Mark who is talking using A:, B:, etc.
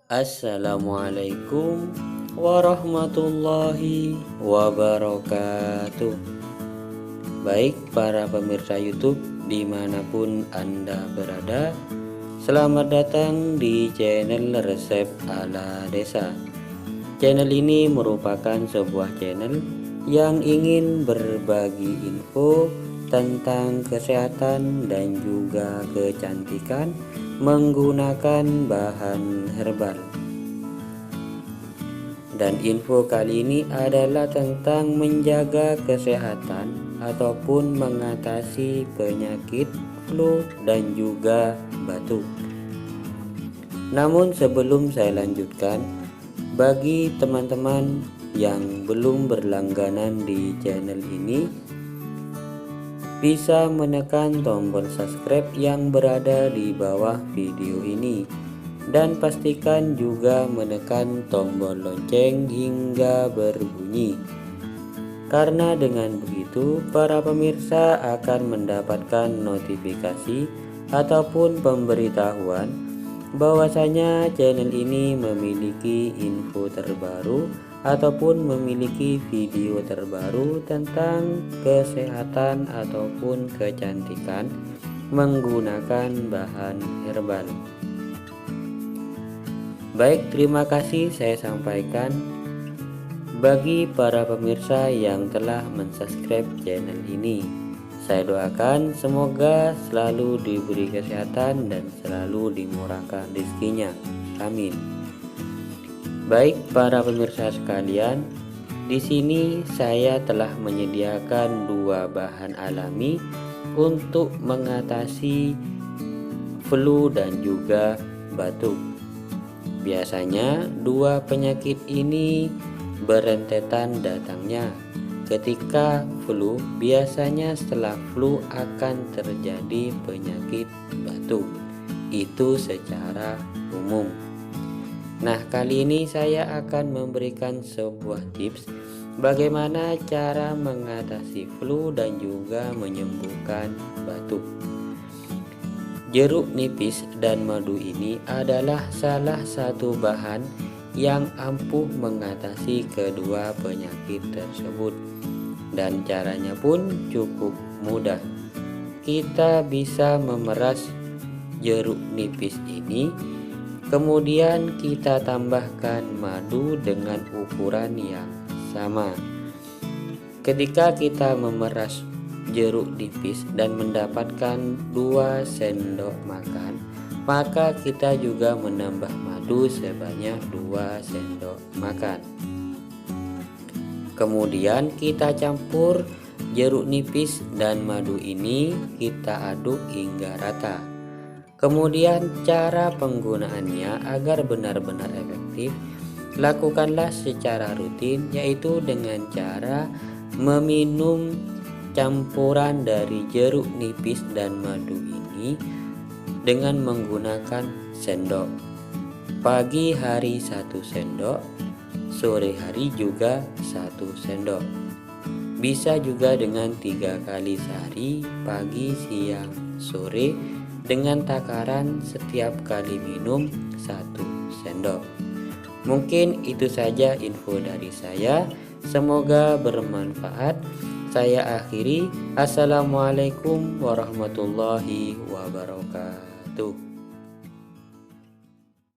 A: Assalamualaikum warahmatullahi wabarakatuh. Baik para pemirsa YouTube dimanapun Anda berada, selamat datang di channel Resep Ala Desa. Channel ini merupakan sebuah channel yang ingin berbagi info tentang kesehatan dan juga kecantikan menggunakan bahan herbal. Dan info kali ini adalah tentang menjaga kesehatan ataupun mengatasi penyakit flu dan juga batuk. Namun sebelum saya lanjutkan, bagi teman-teman yang belum berlangganan di channel ini, bisa menekan tombol subscribe yang berada di bawah video ini dan pastikan juga menekan tombol lonceng hingga berbunyi, karena dengan begitu para pemirsa akan mendapatkan notifikasi ataupun pemberitahuan bahwasanya channel ini memiliki info terbaru ataupun memiliki video terbaru tentang kesehatan ataupun kecantikan menggunakan bahan herbal. Baik, terima kasih saya sampaikan bagi para pemirsa yang telah mensubscribe channel ini. Saya doakan semoga selalu diberi kesehatan dan selalu dimurahkan rezekinya. Amin. Baik para pemirsa sekalian, di sini saya telah menyediakan dua bahan alami untuk mengatasi flu dan juga batuk. Biasanya dua penyakit ini berentetan datangnya. Ketika flu, biasanya setelah flu akan terjadi penyakit batuk. Itu secara umum. Nah, kali ini saya akan memberikan sebuah tips bagaimana cara mengatasi flu dan juga menyembuhkan batuk. Jeruk nipis dan madu ini adalah salah satu bahan yang ampuh mengatasi kedua penyakit tersebut, dan caranya pun cukup mudah. Kita bisa memeras jeruk nipis ini, kemudian kita tambahkan madu dengan ukuran yang sama. Ketika kita memeras jeruk nipis dan mendapatkan 2 sendok makan, maka kita juga menambah madu sebanyak 2 sendok makan. Kemudian kita campur jeruk nipis dan madu ini, kita aduk hingga rata. Kemudian cara penggunaannya agar benar-benar efektif, lakukanlah secara rutin, yaitu dengan cara meminum campuran dari jeruk nipis dan madu ini dengan menggunakan sendok. Pagi hari 1 sendok, sore hari juga 1 sendok. Bisa juga dengan 3 kali sehari, pagi, siang, sore, dengan takaran setiap kali minum 1 sendok. Mungkin itu saja info dari saya. Semoga bermanfaat. Saya akhiri. Assalamualaikum warahmatullahi wabarakatuh.